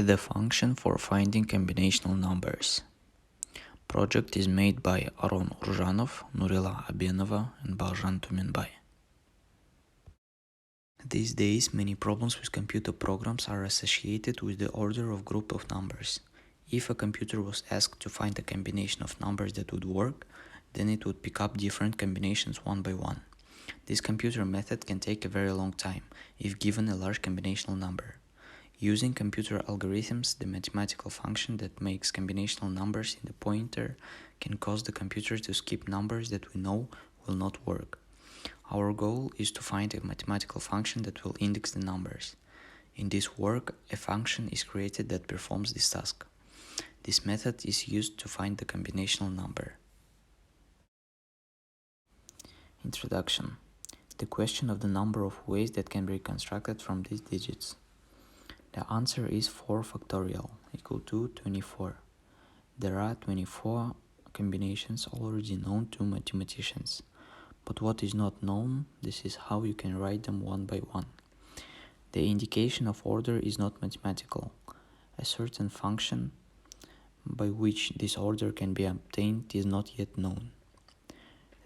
The function for finding combinational numbers. Project is made by Aron Urzhanov, Nurila Abenova, and Baljan Tumenbay. These days, many problems with computer programs are associated with the order of group of numbers. If a computer was asked to find a combination of numbers that would work, then it would pick up different combinations one by one. This computer method can take a very long time, if given a large combinational number. Using computer algorithms, the mathematical function that makes combinational numbers in the pointer can cause the computer to skip numbers that we know will not work. Our goal is to find a mathematical function that will index the numbers. In this work, a function is created that performs this task. This method is used to find the combinational number. Introduction. The question of the number of ways that can be reconstructed from these digits. The answer is 4 factorial equal to 24. There are 24 combinations already known to mathematicians. But what is not known, this is how you can write them one by one. The indication of order is not mathematical. A certain function by which this order can be obtained is not yet known.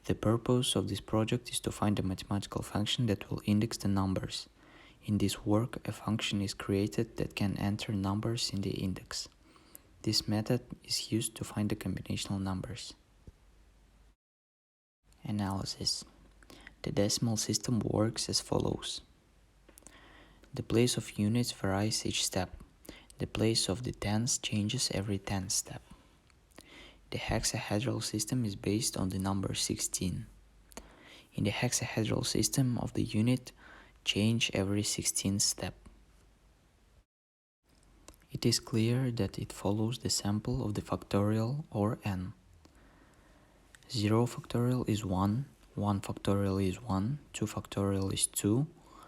The purpose of this project is to find a mathematical function that will index the numbers. In this work, a function is created that can enter numbers in the index. This method is used to find the combinational numbers. Analysis. The decimal system works as follows. The place of units varies each step. The place of the tens changes every 10th step. The hexahedral system is based on the number 16. In the hexahedral system of the unit, change every 16th step. It is clear that it follows the sample of the factorial or n. 0 factorial is 1, 1 factorial is 1, 2 factorial is 2,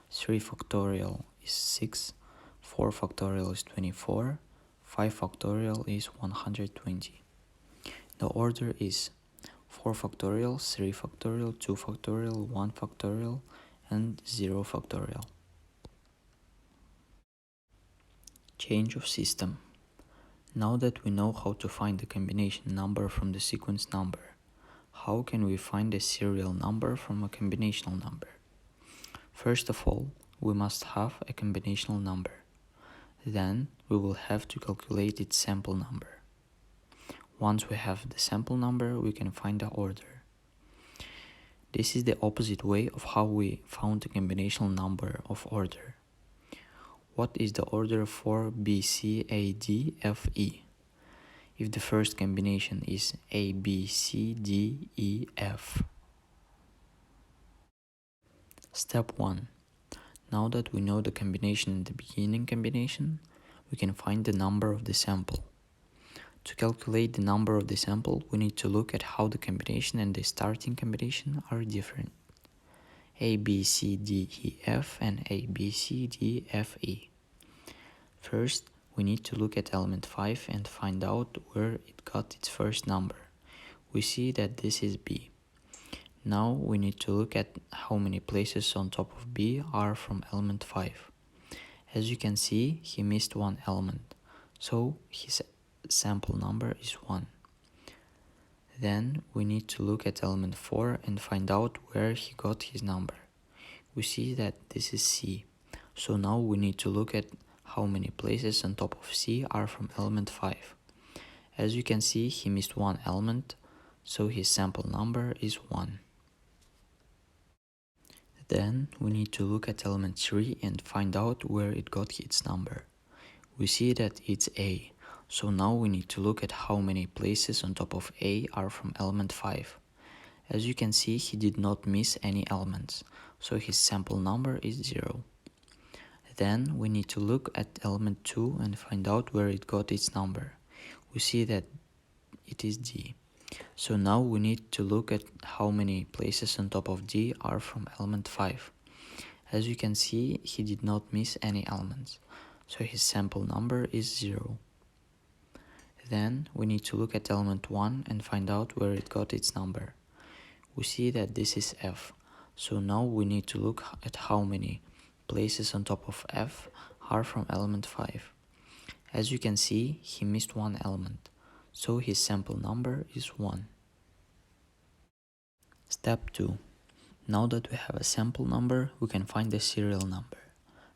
3 factorial is 6, 4 factorial is 24, 5 factorial is 120. The order is 4 factorial, 3 factorial, 2 factorial, 1 factorial, and 0 factorial. Change of system. Now that we know how to find the combination number from the sequence number, how can we find a serial number from a combinational number? First of all, we must have a combinational number. Then we will have to calculate its sample number. Once we have the sample number, we can find the order. This is the opposite way of how we found the combinational number of order. What is the order for B, C, A, D, F, E? If the first combination is A, B, C, D, E, F. Step 1. Now that we know the combination and the beginning combination, we can find the number of the sample. To calculate the number of the sample, we need to look at how the combination and the starting combination are different. A, B, C, D, E, F and A, B, C, D, F, E. First, we need to look at element 5 and find out where it got its first number. We see that this is B. Now we need to look at how many places on top of B are from element 5. As you can see, he missed one element, so his sample number is 1. Then we need to look at element 4 and find out where he got his number. We see that this is C, so now we need to look at how many places on top of C are from element 5. As you can see, he missed one element, so his sample number is 1. Then we need to look at element 3 and find out where it got its number. We see that it's A, so now we need to look at how many places on top of A are from element 5. As you can see, he did not miss any elements, so his sample number is 0. Then we need to look at element 2 and find out where it got its number. We see that it is D. So now we need to look at how many places on top of D are from element 5. As you can see, he did not miss any elements, so his sample number is 0. Then we need to look at element 1 and find out where it got its number. We see that this is F, so now we need to look at how many places on top of F are from element 5. As you can see, he missed one element, so his sample number is 1. Step 2. Now that we have a sample number, we can find the serial number.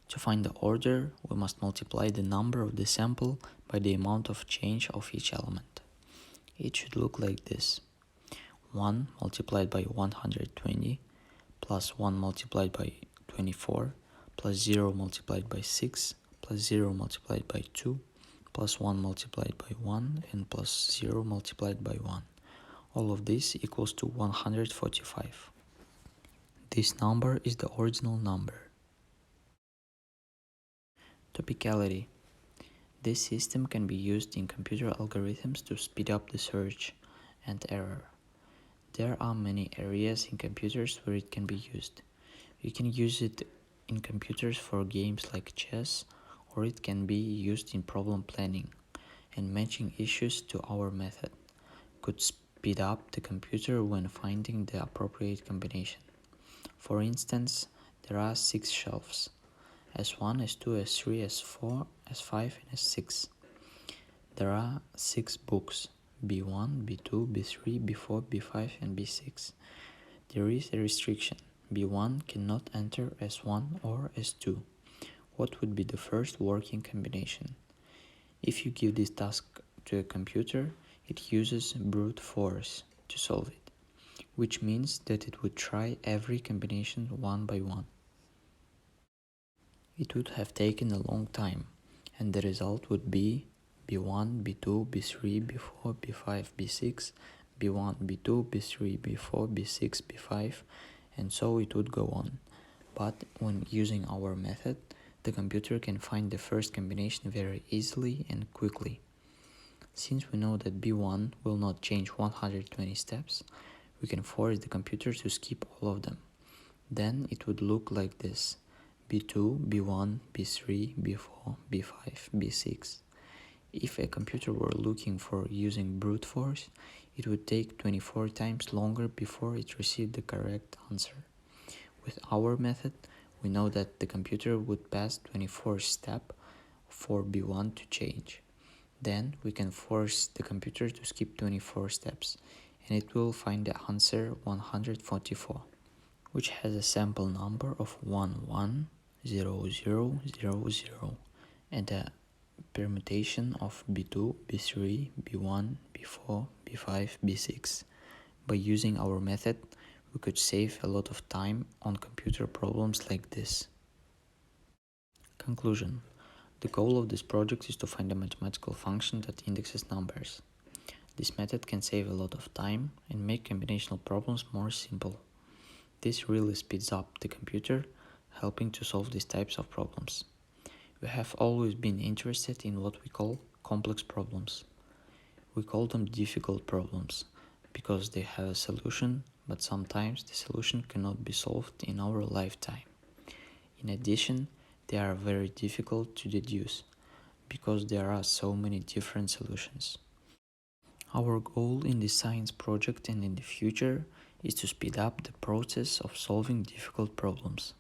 To find the order, we must multiply the number of the sample by the amount of change of each element. It should look like this. 1 multiplied by 120 plus 1 multiplied by 24 plus 0 multiplied by 6 plus 0 multiplied by 2 plus 1 multiplied by 1 and plus 0 multiplied by 1. All of this equals to 145. This number is the original number. Topicality. This system can be used in computer algorithms to speed up the search and error. There are many areas in computers where it can be used. You can use it in computers for games like chess, or it can be used in problem planning, and matching issues to our method could speed up the computer when finding the appropriate combination. For instance, there are 6 shelves: S1, S2, S3, S4, S5, and S6. There are 6 books: B1, B2, B3, B4, B5, and B6. There is a restriction: B1 cannot enter S1 or S2. What would be the first working combination? If you give this task to a computer, it uses brute force to solve it, which means that it would try every combination one by one. It would have taken a long time, and the result would be B1, B2, B3, B4, B5, B6, B1, B2, B3, B4, B6, B5, and so it would go on. But when using our method, the computer can find the first combination very easily and quickly. Since we know that B1 will not change 120 steps, we can force the computer to skip all of them. Then it would look like this: B2, B1, B3, B4, B5, B6. If a computer were looking for using brute force, it would take 24 times longer before it received the correct answer. With our method, we know that the computer would pass 24th step for B1 to change. Then we can force the computer to skip 24 steps, and it will find the answer 144, which has a sample number of 110000 and a permutation of B2, B3, B1, B4, B5, B6. By using our method, we could save a lot of time on computer problems like this. Conclusion. The goal of this project is to find a mathematical function that indexes numbers. This method can save a lot of time and make combinational problems more simple. This really speeds up the computer, helping to solve these types of problems. We have always been interested in what we call complex problems. We call them difficult problems because they have a solution, but sometimes the solution cannot be solved in our lifetime. In addition, they are very difficult to deduce because there are so many different solutions. Our goal in this science project and in the future is to speed up the process of solving difficult problems.